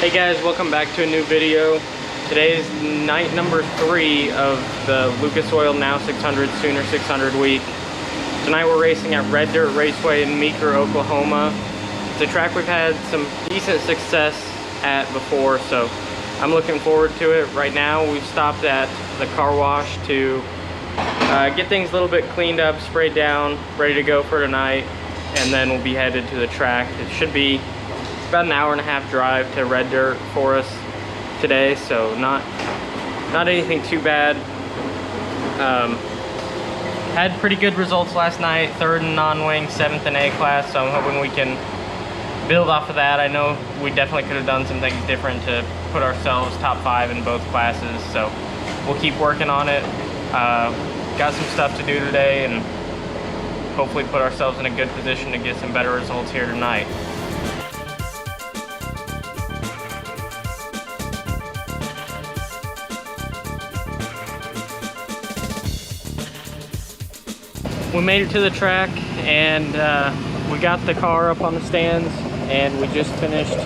Hey guys, welcome back to a new video. Today is night number 3 of the Lucas Oil NOW600 Sooner 600 week. Tonight we're racing at Red Dirt Raceway in Meeker, Oklahoma. It's a track we've had some decent success at before, so I'm looking forward to it. Right now we've stopped at the car wash to get things a little bit cleaned up, sprayed down, ready to go for tonight, and then we'll be headed to the track. It should be about an hour and a half drive to Red Dirt for us today, so not anything too bad. Had pretty good results last night, 3rd in non-wing, 7th in A class, so I'm hoping we can build off of that. I know we definitely could have done some things different to put ourselves top 5 in both classes, so we'll keep working on it. Got some stuff to do today and hopefully put ourselves in a good position to get some better results here tonight. We made it to the track and we got the car up on the stands and we just finished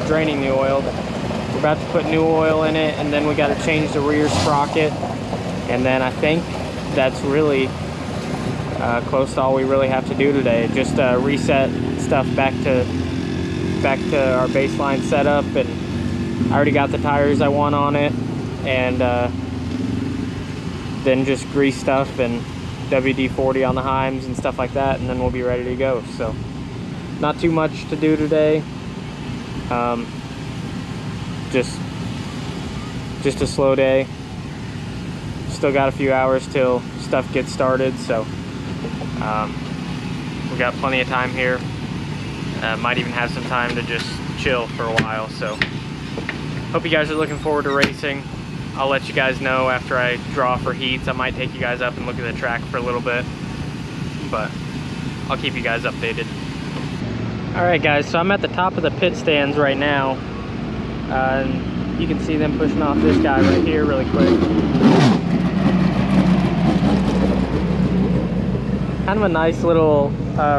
draining the oil. We're about to put new oil in it, and then we got to change the rear sprocket, and then I think that's really close to all we really have to do today. Just reset stuff back to our baseline setup, and I already got the tires I want on it, and then just grease stuff and WD-40 on the Heims and stuff like that, and then we'll be ready to go. So not too much to do today. Just a slow day. Still got a few hours till stuff gets started, so we got plenty of time here. Might even have some time to just chill for a while, so hope you guys are looking forward to racing. I'll let you guys know after I draw for heats. I might take you guys up and look at the track for a little bit, but I'll keep you guys updated. Alright guys, so I'm at the top of the pit stands right now. And you can see them pushing off this guy right here really quick. Kind of a nice little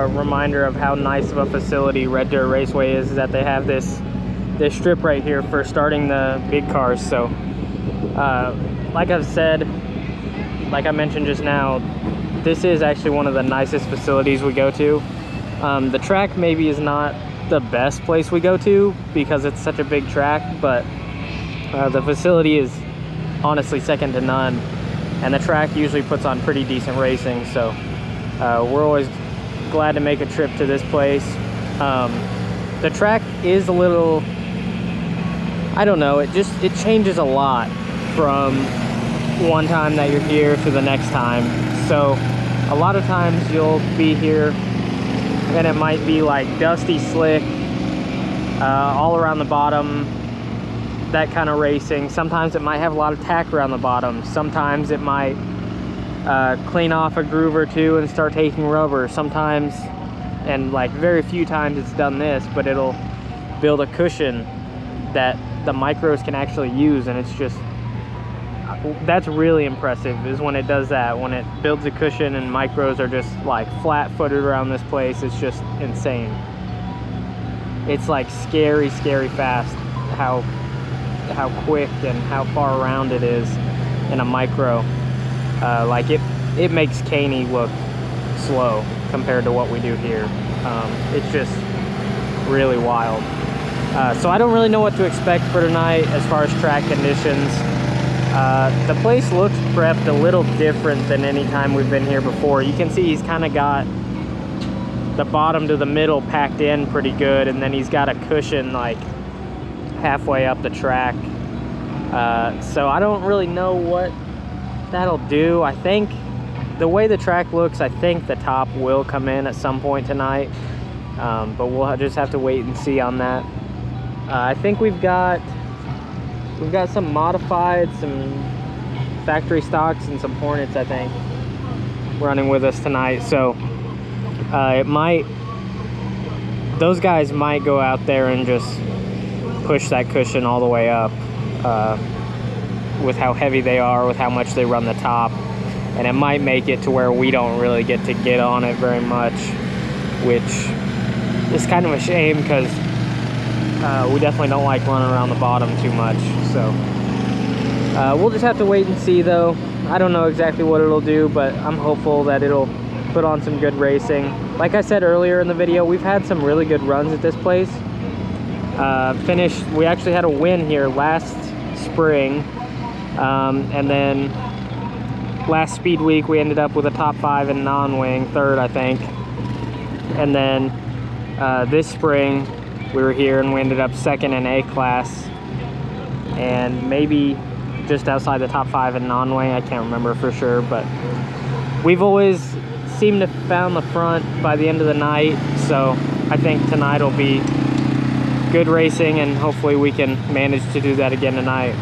reminder of how nice of a facility Red Dirt Raceway is that they have this strip right here for starting the big cars. So like I've said, like I mentioned just now, this is actually one of the nicest facilities we go to. The track maybe is not the best place we go to because it's such a big track, but the facility is honestly second to none, and the track usually puts on pretty decent racing, so we're always glad to make a trip to this place. The track is a little, I don't know, it changes a lot from one time that you're here to the next time. So a lot of times you'll be here and it might be like dusty slick all around the bottom, that kind of racing. Sometimes it might have a lot of tack around the bottom. Sometimes it might clean off a groove or two and start taking rubber. Sometimes, and like very few times it's done this, but it'll build a cushion that the micros can actually use, and it's just, that's really impressive is when it does that, when it builds a cushion and micros are just like flat-footed around this place. It's just insane. It's like scary fast how quick and how far around it is in a micro. Like it makes Caney look slow compared to what we do here. It's just really wild. So I don't really know what to expect for tonight as far as track conditions. The place looks prepped a little different than any time we've been here before. You can see he's kind of got the bottom to the middle packed in pretty good, and then he's got a cushion like halfway up the track. So I don't really know what that'll do. I think the way the track looks, I think the top will come in at some point tonight, but we'll just have to wait and see on that. I think we've got some modified, some factory stocks, and some Hornets, I think, running with us tonight. So those guys might go out there and just push that cushion all the way up with how heavy they are, with how much they run the top, and it might make it to where we don't really get to get on it very much, which is kind of a shame because we definitely don't like running around the bottom too much. So we'll just have to wait and see though. I don't know exactly what it'll do, but I'm hopeful that it'll put on some good racing. Like I said earlier in the video, we've had some really good runs at this place. We actually had a win here last spring, and then last speed week we ended up with a top 5 in non-wing, 3rd I think. And then this spring we were here and we ended up 2nd in A class, and maybe just outside the top 5 in non-wing. I can't remember for sure, but we've always seemed to found the front by the end of the night. So I think tonight will be good racing, and hopefully we can manage to do that again tonight.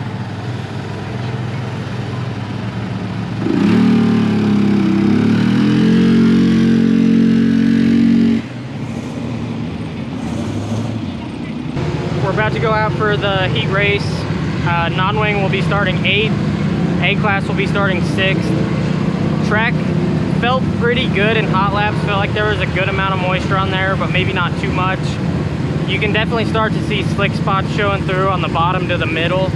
We're about to go out for the heat race. Non-wing will be starting 8th, A class will be starting 6th. Track felt pretty good in hot laps. Felt like there was a good amount of moisture on there, but maybe not too much. You can definitely start to see slick spots showing through on the bottom to the middle,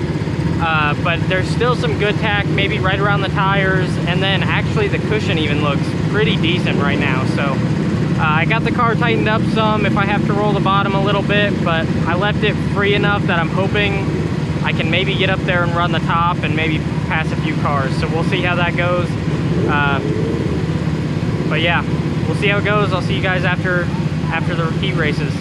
but there's still some good tack, maybe right around the tires, and then actually the cushion even looks pretty decent right now. So I got the car tightened up some if I have to roll the bottom a little bit, but I left it free enough that I'm hoping I can maybe get up there and run the top and maybe pass a few cars. So we'll see how that goes. But yeah, we'll see how it goes. I'll see you guys after the heat races.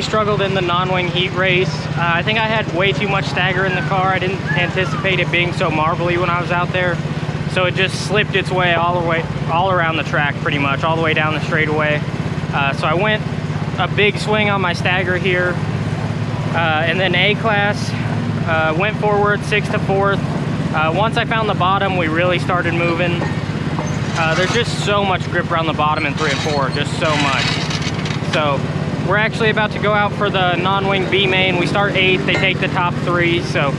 Struggled in the non-wing heat race. I think I had way too much stagger in the car. I didn't anticipate it being so marbly when I was out there, so it just slipped its way all around the track, pretty much all the way down the straightaway. So I went a big swing on my stagger here, and then A class went forward 6th to 4th. Once I found the bottom, we really started moving. There's just so much grip around the bottom in 3 and 4, just so much. So we're actually about to go out for the non-wing B main. We start 8th, they take the top 3, so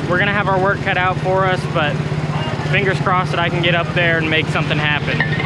we're gonna have our work cut out for us, but fingers crossed that I can get up there and make something happen.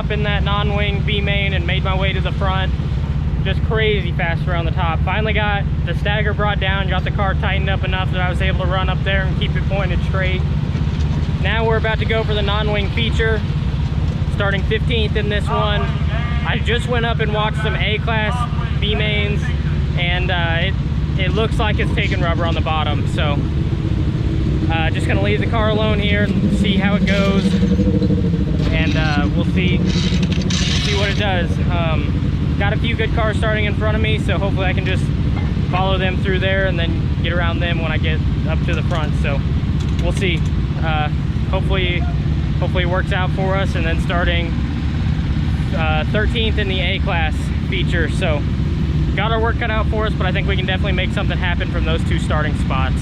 hop in that non-wing B main and made my way to the front. Just crazy fast around the top. Finally got the stagger brought down, got the car tightened up enough that I was able to run up there and keep it pointed straight. Now we're about to go for the non-wing feature, starting 15th in this one. I just went up and walked some A-class B mains, and it looks like it's taking rubber on the bottom. So just gonna leave the car alone here and see how it goes, and we'll see what it does. Got a few good cars starting in front of me, so hopefully I can just follow them through there and then get around them when I get up to the front. So we'll see. Hopefully it works out for us, and then starting 13th in the A-class feature. So got our work cut out for us, but I think we can definitely make something happen from those two starting spots.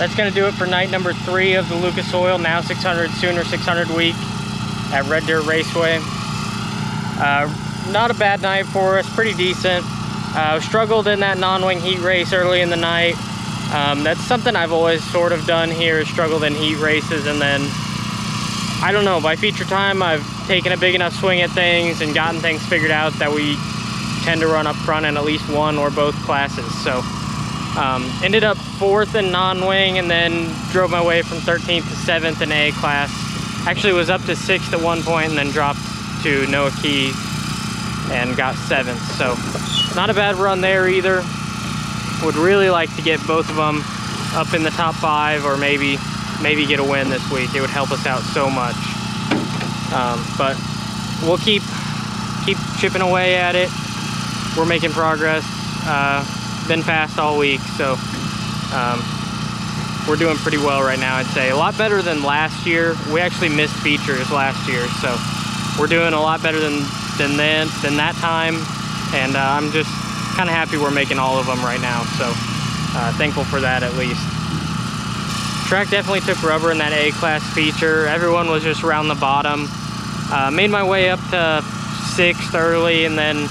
that's gonna do it for night number 3 of the Lucas Oil Now 600 Sooner 600 week at Red Dirt Raceway. Not a bad night for us, pretty decent. Struggled in that non-wing heat race early in the night. That's something I've always sort of done here, struggled in heat races, and then, I don't know, by feature time I've taken a big enough swing at things and gotten things figured out that we tend to run up front in at least one or both classes. So ended up 4th in non-wing, and then drove my way from 13th to 7th in A class. Actually was up to 6th at one point and then dropped to Noah Key and got 7th. So not a bad run there either. Would really like to get both of them up in the top 5, or maybe get a win this week. It would help us out so much. But we'll keep chipping away at it. We're making progress. Been fast all week, so we're doing pretty well right now, I'd say. A lot better than last year. We actually missed features last year, so we're doing a lot better than that time, and I'm just kind of happy we're making all of them right now, so thankful for that at least. Track definitely took rubber in that A class feature. Everyone was just around the bottom. Made my way up to 6th early, and then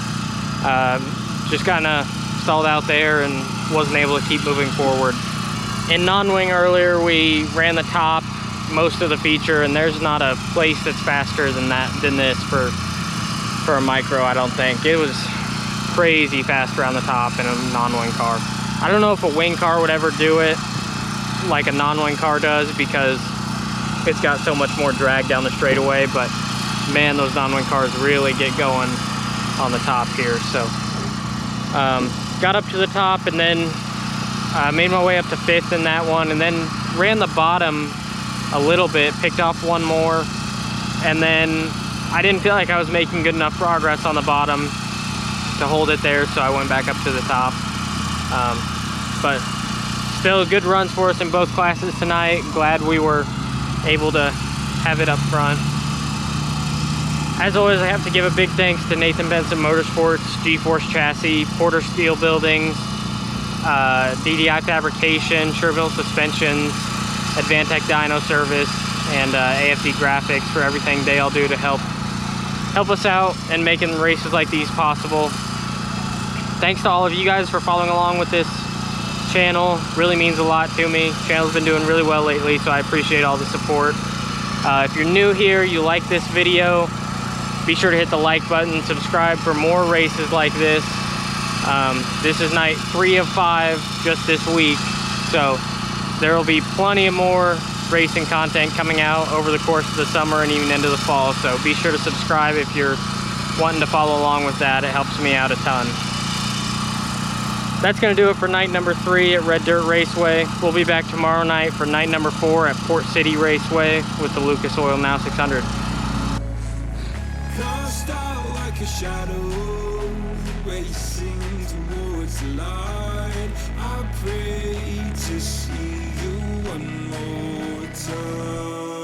just kind of stalled out there and wasn't able to keep moving forward. In non-wing earlier, we ran the top most of the feature, and there's not a place that's faster than this for a micro, I don't think. It was crazy fast around the top in a non-wing car. I don't know if a wing car would ever do it like a non-wing car does, because it's got so much more drag down the straightaway, but man, those non-wing cars really get going on the top here. So got up to the top, and then made my way up to 5th in that one, and then ran the bottom a little bit, picked off one more, and then I didn't feel like I was making good enough progress on the bottom to hold it there, so I went back up to the top. But still good runs for us in both classes tonight. Glad we were able to have it up front. As always, I have to give a big thanks to Nathan Benson Motorsports, G-Force Chassis, Porter Steel Buildings, DDI Fabrication, Sherville Suspensions, Advantech Dyno Service, and AFD Graphics for everything they all do to help us out and making races like these possible. Thanks to all of you guys for following along with this channel. Really means a lot to me. Channel's been doing really well lately, so I appreciate all the support. If you're new here, you like this video, be sure to hit the like button, subscribe for more races like this. This is night 3 of 5 just this week, so there will be plenty of more racing content coming out over the course of the summer and even into the fall, so be sure to subscribe if you're wanting to follow along with that. It helps me out a ton. That's going to do it for night number 3 at Red Dirt Raceway. We'll be back tomorrow night for night number 4 at Port City Raceway with the Lucas Oil Now 600. Cast out like a shadow, racing towards the light. I pray to see you one more time.